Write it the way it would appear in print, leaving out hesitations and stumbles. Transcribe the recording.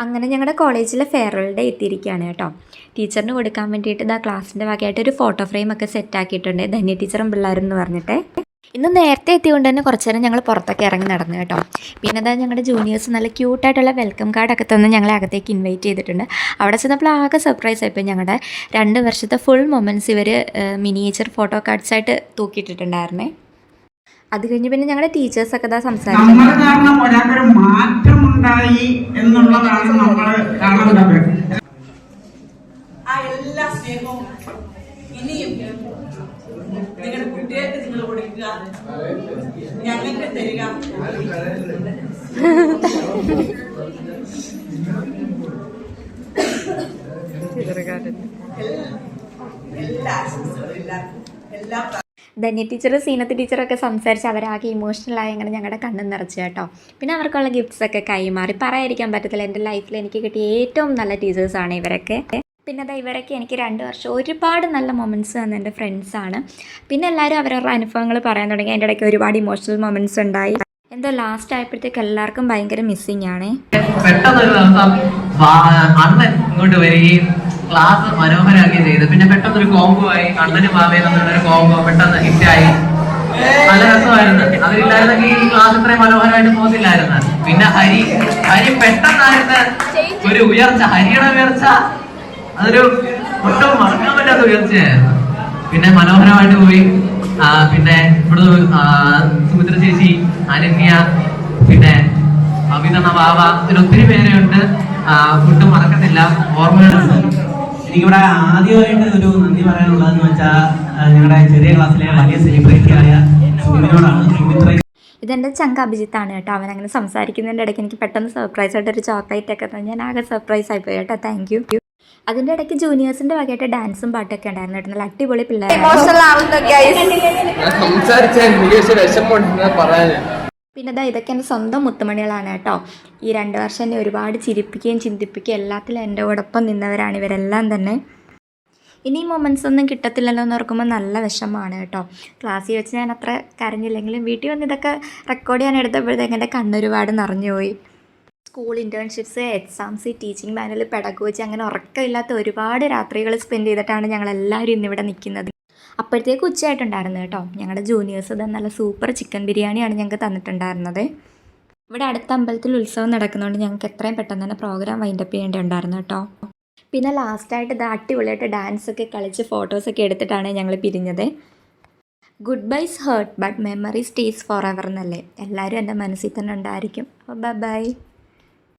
അങ്ങനെ ഞങ്ങളുടെ കോളേജിലെ ഫെയർവെൽ ഡേ എത്തിയിരിക്കുകയാണ് കേട്ടോ. ടീച്ചറിന് കൊടുക്കാൻ വേണ്ടിയിട്ട് ഇതാ ക്ലാസ്സിൻ്റെ വകയായിട്ട് ഒരു ഫോട്ടോ ഫ്രെയിമൊക്കെ സെറ്റാക്കിയിട്ടുണ്ട്, ധന്യ ടീച്ചറും പിള്ളേരും എന്ന് പറഞ്ഞിട്ട്. ഇന്ന് നേരത്തെ എത്തിയതുകൊണ്ട് തന്നെ കുറച്ച് നേരം ഞങ്ങൾ പുറത്തൊക്കെ ഇറങ്ങി നടന്നു കേട്ടോ. പിന്നെ അതാ ഞങ്ങളുടെ ജൂനിയേഴ്സ് നല്ല ക്യൂട്ടായിട്ടുള്ള വെൽക്കം കാർഡൊക്കെ തന്ന് ഞങ്ങളെ അകത്തേക്ക് ഇൻവൈറ്റ് ചെയ്തിട്ടുണ്ട്. അവിടെ ചെന്നപ്പോൾ ആകെ സർപ്രൈസ് ആയിപ്പോൾ ഞങ്ങളുടെ 2 വർഷത്തെ ഫുൾ മൊമെൻറ്റ്സ് ഇവർ മിനിയേച്ചർ ഫോട്ടോ കാർഡ്സായിട്ട് തൂക്കിയിട്ടിട്ടുണ്ടായിരുന്നേ. അത് കഴിഞ്ഞ് പിന്നെ ഞങ്ങളുടെ ടീച്ചേഴ്സൊക്കെ ഇതാ സംസാരിച്ചു. മാറ്റമുണ്ടായി എന്നുള്ളതാണ് നമ്മൾ കാണേണ്ടത്. ആ എല്ലാ സ്നേഹവും ഇനിയും നിങ്ങളുടെ കുട്ടികൾക്ക് നിങ്ങൾ കൊടുക്കുക, ഞങ്ങൾക്ക് തരിക. എല്ലാ ആശംസകളും എല്ലാ ധന്യ ടീച്ചർ സീനത്ത് ടീച്ചറൊക്കെ സംസാരിച്ച് അവരാകെ ഇമോഷണലായി അങ്ങനെ ഞങ്ങളുടെ കണ്ണും നിറച്ചു കേട്ടോ. പിന്നെ അവർക്കുള്ള ഗിഫ്റ്റ്സൊക്കെ കൈമാറി. പറയാതിരിക്കാൻ പറ്റത്തില്ല, എൻ്റെ ലൈഫിൽ എനിക്ക് കിട്ടിയ ഏറ്റവും നല്ല ടീച്ചേഴ്സാണ് ഇവരൊക്കെ. പിന്നെ അതാ ഇവരൊക്കെ എനിക്ക് 2 വർഷം ഒരുപാട് നല്ല മൊമെൻറ്റ്സ് തന്ന എൻ്റെ ഫ്രണ്ട്സാണ്. പിന്നെ എല്ലാവരും അവരവരുടെ അനുഭവങ്ങൾ പറയാൻ തുടങ്ങി. അതിൻ്റെ ഇടയ്ക്ക് ഒരുപാട് ഇമോഷണൽ മൊമെൻറ്റ്സ് ഉണ്ടായി. എന്തോ ലാസ്റ്റ് ആയപ്പോഴത്തേക്ക് എല്ലാവർക്കും ഭയങ്കര മിസ്സിങ് ആണ്. പെട്ടെന്നൊരു ദിവസം അണ്ണൻ ഇങ്ങോട്ട് വരികയും ക്ലാസ് മനോഹരമാക്കുകയും ചെയ്തു. പിന്നെ പെട്ടെന്നൊരു കോംബോ ആയി, അണ്ണനും ബാബയും തമ്മിലുള്ളൊരു കോംബോ പെട്ടെന്ന് ഹിറ്റായി. നല്ല രസമായിരുന്നു. അതില്ലായിരുന്നെങ്കിൽ ഈ ക്ലാസ് ഇത്രയും മനോഹരമായിട്ട് പോകത്തില്ലായിരുന്നു. പിന്നെ ഹരി പെട്ടെന്നായിരുന്നു ഒരു ഉയർച്ച, ഹരിയുടെ ഉയർച്ച അതൊരു ഒട്ടും മറക്കാൻ പറ്റാത്ത ഉയർച്ചയായിരുന്നു. പിന്നെ മനോഹരമായിട്ട് പോയി. പിന്നെ ഇവിടുന്ന് സുമിത്ര ചേച്ചി, അനന്യ, പിന്നെ അഭിനന്ദ ബാബ, ഇതിൽ ഒത്തിരി പേരുണ്ട്. ഒട്ടും മറക്കത്തില്ല. ഓർമ്മകളുണ്ട്. എനിക്കിവിടെ ആദ്യമായിട്ട് ഒരു നന്ദി പറയാനുള്ളതെന്ന് വെച്ചാൽ ഞങ്ങളുടെ ചെറിയ ക്ലാസ്സിലെ വലിയ സെലിബ്രിറ്റി ആയ സുമിത്രയോടാണ്. ഇതെൻ്റെ ചങ്ക അഭിജിത്താണ് കേട്ടോ. അവൻ അങ്ങനെ സംസാരിക്കുന്നതിൻ്റെ ഇടയ്ക്ക് എനിക്ക് പെട്ടെന്ന് സർപ്രൈസ് ആയിട്ട് ഒരു ചോക്ലേറ്റ് ഒക്കെ തന്നെ ഞാൻ ആകെ സർപ്രൈസ് ആയിപ്പോയി കേട്ടോ. Thank you. അതിൻ്റെ ഇടയ്ക്ക് ജൂനിയേഴ്സിൻ്റെ വകയായിട്ട് ഡാൻസും പാട്ടൊക്കെ ഉണ്ടായിരുന്നു കേട്ടോ. നല്ല അടിപൊളി പിള്ളേർ. പിന്നെ അതാ ഇതൊക്കെ എൻ്റെ സ്വന്തം മുത്തുമണികളാണ് കേട്ടോ. ഈ 2 വർഷം എന്നെ ഒരുപാട് ചിരിപ്പിക്കുകയും ചിന്തിപ്പിക്കുകയും എല്ലാത്തിലും എൻ്റെ ഓടൊപ്പം നിന്നവരാണ് ഇവരെല്ലാം തന്നെ. ഇനി ഈ മൊമെൻറ്റ്സ് ഒന്നും കിട്ടത്തില്ലല്ലോ എന്ന് ഓർക്കുമ്പോൾ നല്ല വിഷമമാണ് കേട്ടോ. ക്ലാസ്സിൽ വെച്ച് ഞാൻ അത്ര കരഞ്ഞില്ലെങ്കിലും വീട്ടിൽ വന്ന് ഇതൊക്കെ റെക്കോർഡ് ചെയ്യാൻ എടുത്തപ്പോഴത്തേക്ക് എൻ്റെ കണ്ണൊരുപാട് നിറഞ്ഞുപോയി. School internships, exams, teaching manual, pedagogy, അങ്ങനെ ഉറക്കമില്ലാത്ത ഒരുപാട് രാത്രികൾ സ്പെൻഡ് ചെയ്തിട്ടാണ് ഞങ്ങളെല്ലാവരും ഇന്നിവിടെ നിൽക്കുന്നത്. അപ്പോഴത്തേക്ക് ഉച്ചയായിട്ടുണ്ടായിരുന്നു കേട്ടോ. ഞങ്ങളുടെ ജൂനിയേഴ്സ് ഇത് നല്ല സൂപ്പർ ചിക്കൻ ബിരിയാണിയാണ് ഞങ്ങൾക്ക് തന്നിട്ടുണ്ടായിരുന്നത്. ഇവിടെ അടുത്ത അമ്പലത്തിൽ ഉത്സവം നടക്കുന്നതുകൊണ്ട് ഞങ്ങൾക്ക് എത്രയും പെട്ടെന്ന് തന്നെ പ്രോഗ്രാം വൈൻഡപ്പ് ചെയ്യേണ്ടിയുണ്ടായിരുന്നു കേട്ടോ. പിന്നെ ലാസ്റ്റായിട്ട് ഇത് അടിപൊളിയായിട്ട് ഡാൻസൊക്കെ കളിച്ച് ഫോട്ടോസൊക്കെ എടുത്തിട്ടാണ് ഞങ്ങൾ പിരിഞ്ഞത്. Goodbyes hurt but memory stays forever എന്നല്ലേ, എല്ലാവരും എൻ്റെ മനസ്സിൽ തന്നെ ഉണ്ടായിരിക്കും. അപ്പോൾ ബൈ.